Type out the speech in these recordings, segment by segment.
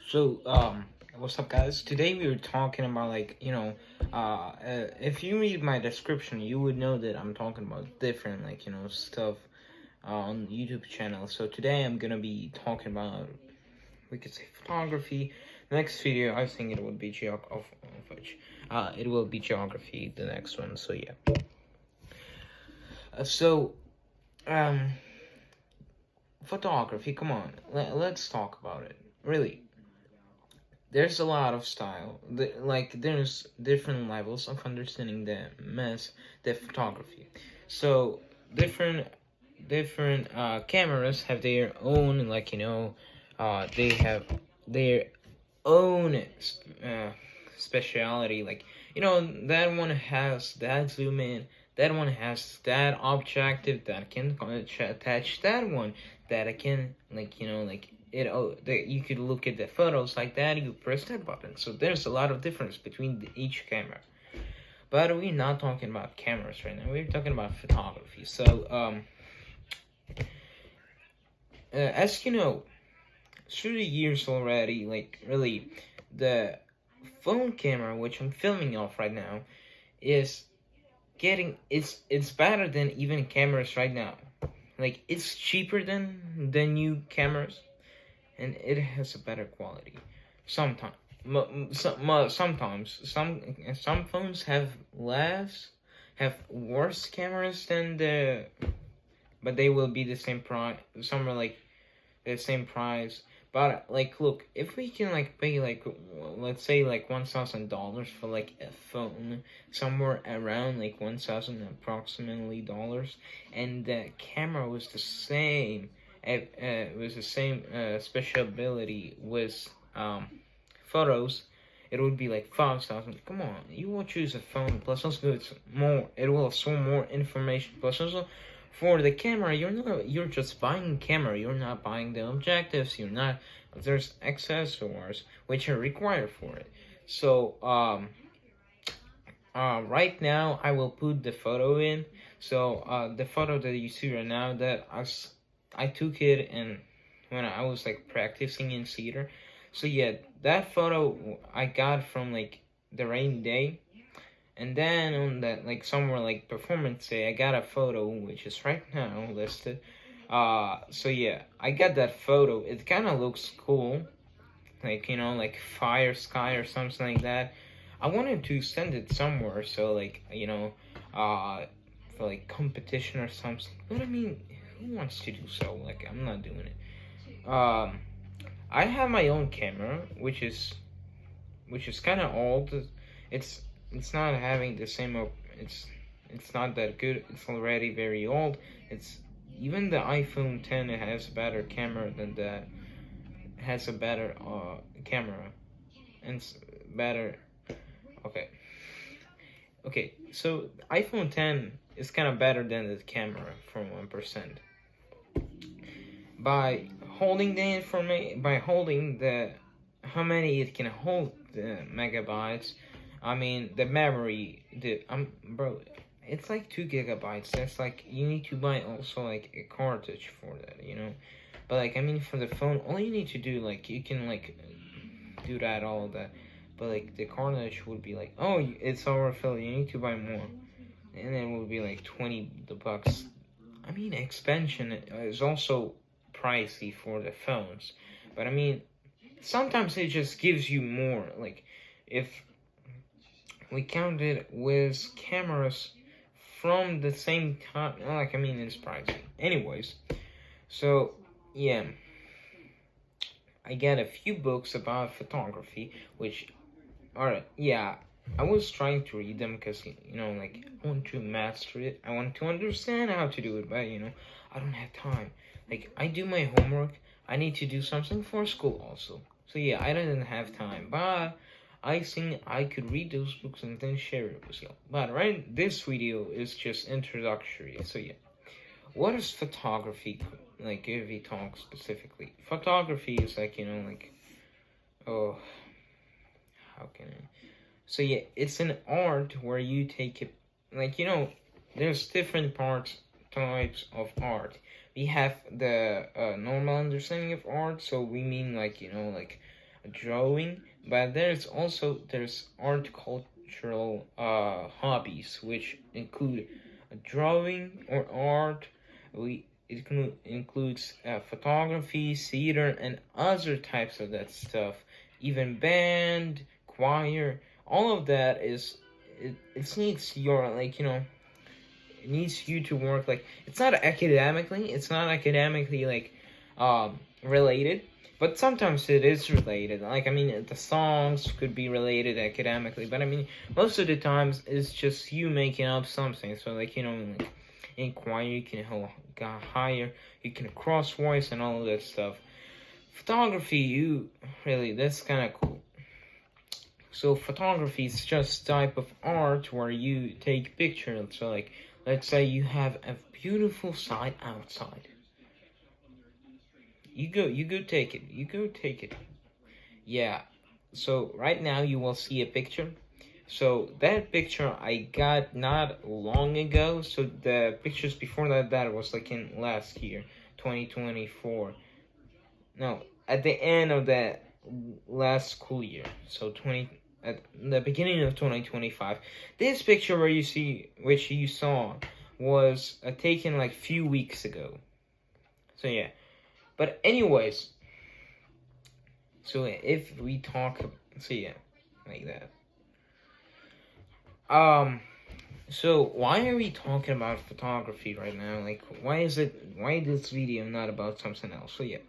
So, what's up, guys? Today we were talking about if you read my description, you would know that I'm talking about different stuff on YouTube channel. So today I'm gonna be talking about, we could say, photography. Next video, I think it would be it will be geography. The next one. So yeah. Uh, so um, Photography. Come on, let's talk about it. Really, there's a lot of style. There's different levels of understanding the photography. So different cameras have their own, they have their own speciality. That one has that zoom in, that one has that objective that can attach that one, that I can that you could look at the photos like that. You press that button. So there's a lot of difference between each camera. But we're not talking about cameras right now. We're talking about photography. So as you know, through the years already, really, the phone camera which I'm filming off right now is it's better than even cameras right now. Like, it's cheaper than the new cameras, and it has a better quality. Sometimes, sometimes some phones have worse cameras than but they will be the same price. Some are like the same price. But look, if we can pay let's say $1,000 for a phone, somewhere around 1,000 approximately dollars, and the camera was the same, special ability with photos, it would be like 5,000. Come on, you will choose a phone. Plus also it's more. It will show more information. Plus also, for the camera, you're just buying camera. You're not buying the objectives. You're not. There's accessories which are required for it. So right now I will put the photo in. So the photo that you see right now, that I took it, and when I was practicing in theater. So yeah, that photo I got from the rainy day, and then on that somewhere performance day, I got a photo which is right now listed. So yeah, I got that photo. It kind of looks cool, like fire sky or something like that. I wanted to send it somewhere, so for competition or something. But I mean, who wants to do so? I'm not doing it. I have my own camera, which is kind of old. It's it's not having the same. It's not that good. It's already very old. It's even the iPhone 10. It has a better camera than that. Has a better camera, and better. Okay. Okay. So iPhone 10 is kind of better than the camera from 1%. By holding the information, by holding the how many it can hold, the megabytes. I mean the memory. Bro, it's like 2 gigabytes. That's you need to buy also a cartridge for that. But I mean, for the phone, all you need to do, you can do that, all of that. But the cartridge would be oh, it's overfilled. You need to buy more, and it will be 20 the bucks. I mean, expansion is also pricey for the phones, but I mean, sometimes it just gives you more. If we count it with cameras from the same time, I mean, it's pricey. Anyways, so yeah, I got a few books about photography, which are, yeah, I was trying to read them because I want to master it. I want to understand how to do it, but I don't have time. I do my homework. I need to do something for school also. So yeah, I didn't have time, but I think I could read those books and then share it with you. But right, this video is just introductory. So yeah, what is photography? If we talk specifically, photography is oh, how can I? So yeah, it's an art where you take it, there's different types of art. We have the normal understanding of art, so we mean drawing, but there's art cultural hobbies which include drawing or art. Includes photography, theater, and other types of that stuff. Even band, choir, all of that it needs your it needs you to work like it's not academically related, but sometimes it is related. Like, I mean, the songs could be related academically, but I mean, most of the times it's just you making up something. So, like, like in choir, you can go higher, you can cross voice and all of that stuff. Photography, that's kind of cool. So, photography is just type of art where you take pictures. So, like, let's say you have a beautiful sight outside. You go take it. You go take it. Yeah. So right now you will see a picture. So that picture I got not long ago. So the pictures before that was like in last year, 2024. No, at the end of the last school year. So at the beginning of 2025. This picture which you saw, was taken like few weeks ago. So yeah. But anyways, so if we talk, so yeah, like that. So why are we talking about photography right now? Like, why this video not about something else? So yeah,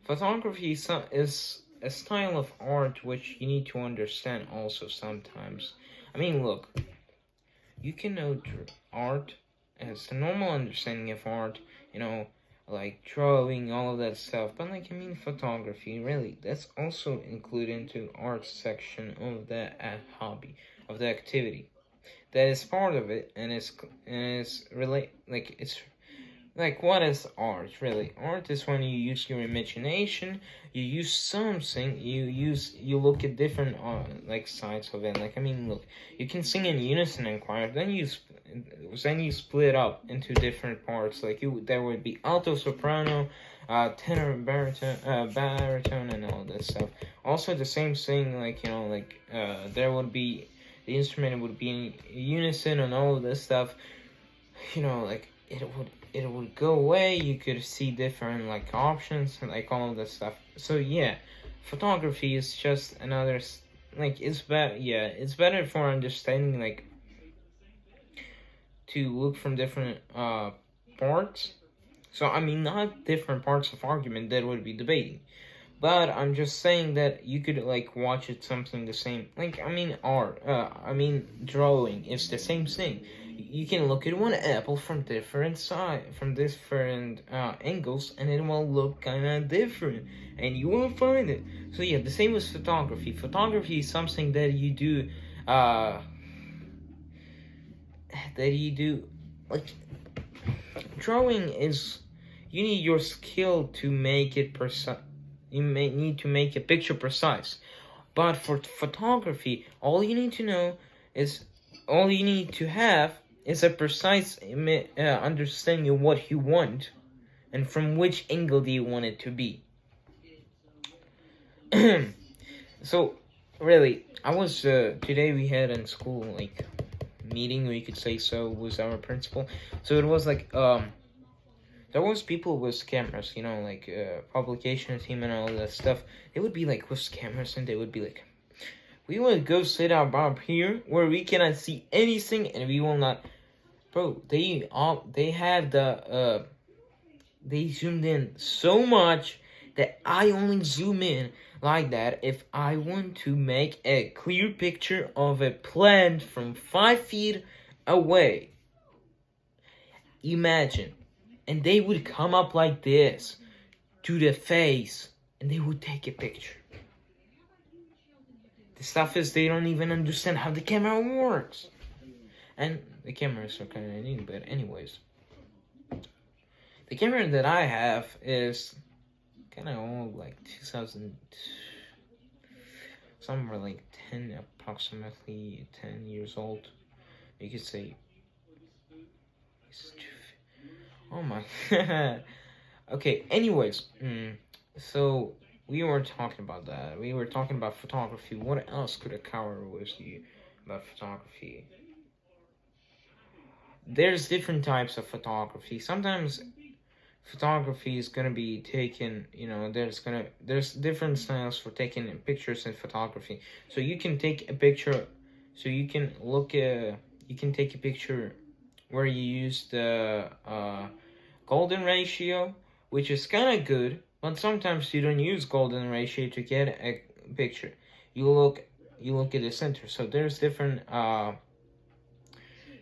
photography is a style of art which you need to understand also sometimes. I mean, look, you can know art as the normal understanding of art, like drawing, all of that stuff. But like, I mean, photography, really, that's also included into art section of the hobby, of the activity. That is part of it, and it's like, what is art really? Art is when you use your imagination, you use something, you look at different like sides of it. Like, I mean, look, you can sing in unison and choir, then you split up into different parts. Like, there would be alto, soprano, tenor, baritone, and all this stuff. Also, the same thing, like, there would be the instrument would be in unison and all of this stuff. Like, it would go away. You could see different like options and like all of that stuff. So yeah, photography is just another it's better. Yeah, it's better for understanding, like, to look from different parts. So I mean, not different parts of argument that would be debating, but I'm just saying that you could like watch it something the same. Like, I mean, drawing is the same thing. You can look at one apple from different angles, and it will look kind of different, and you won't find it. So yeah, the same with photography. Photography is something that you do, like, drawing is, you need your skill to make it precise. You may need to make a picture precise. But for photography, all you need to have is a precise understanding of what you want and from which angle do you want it to be. So, really, I was today we had in school like meeting, we could say so, with our principal. So it was like there was people with cameras, like publication team and all that stuff. They would be like with cameras, and they would be like, we will go sit up here where we cannot see anything, and we will not. Bro, they have they zoomed in so much that I only zoom in like that if I want to make a clear picture of a plant from 5 feet away. Imagine. And they would come up like this to the face, and they would take a picture. The stuff is, they don't even understand how the camera works. And the cameras are kind of new, but anyways. The camera that I have is kind of old, like 2000, somewhere like approximately 10 years old. You could say, oh my. Okay, anyways, so we were talking about that. We were talking about photography. What else could I cover with you about photography? There's different types of photography. Sometimes photography is gonna be taken, there's different styles for taking pictures in photography. So you can take a picture, so you can you can take a picture where you use the golden ratio, which is kind of good, but sometimes you don't use golden ratio to get a picture. You look at the center. So there's different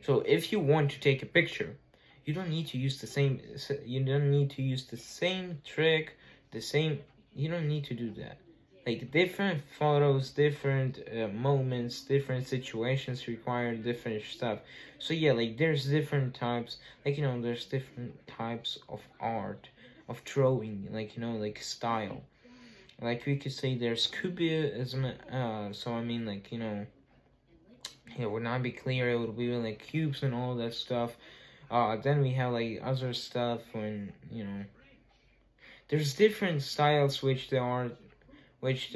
so if you want to take a picture, you don't need to use the same. You don't need to use the same trick. The same. You don't need to do that. Like different photos, different moments, different situations require different stuff. So yeah, like there's different types. Like there's different types of art, of drawing. Like style. Like we could say there's cubism. So I mean, it would not be clear. It would be like cubes and all that stuff. Then we have like other stuff when there's different styles which the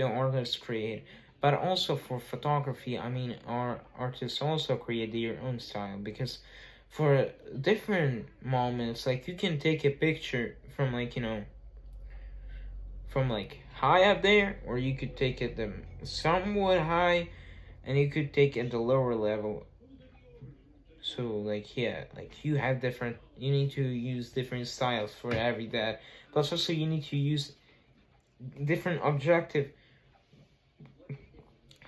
artists create. But also for photography, I mean, our artists also create their own style, because for different moments, like you can take a picture from from like high up there, or you could take it somewhat high, and you could take it at the lower level. So like yeah, like you need to use different styles for every that. Plus also you need to use different objective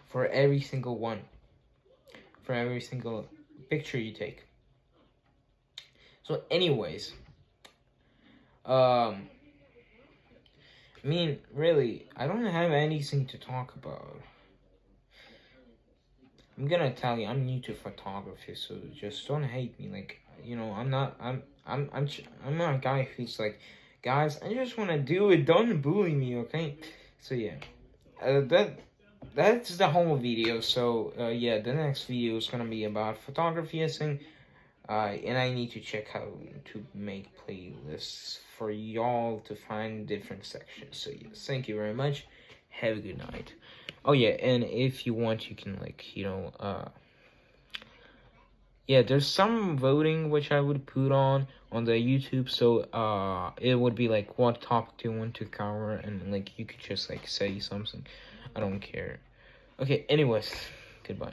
for every single one, for every single picture you take. So anyways, I mean really, I don't have anything to talk about. I'm gonna tell you, I'm new to photography, so just don't hate me. Like, I'm not. I'm not a guy who's like, guys, I just want to do it. Don't bully me, okay? So yeah, that's the whole video. So yeah, the next video is gonna be about photography, I think. And I need to check how to make playlists for y'all to find different sections. So yes, thank you very much. Have a good night. Oh yeah, and if you want, you can yeah, there's some voting which I would put on the YouTube. So it would be like, what topic do you want to cover, and like you could just like say something. I don't care. Okay, anyways, goodbye.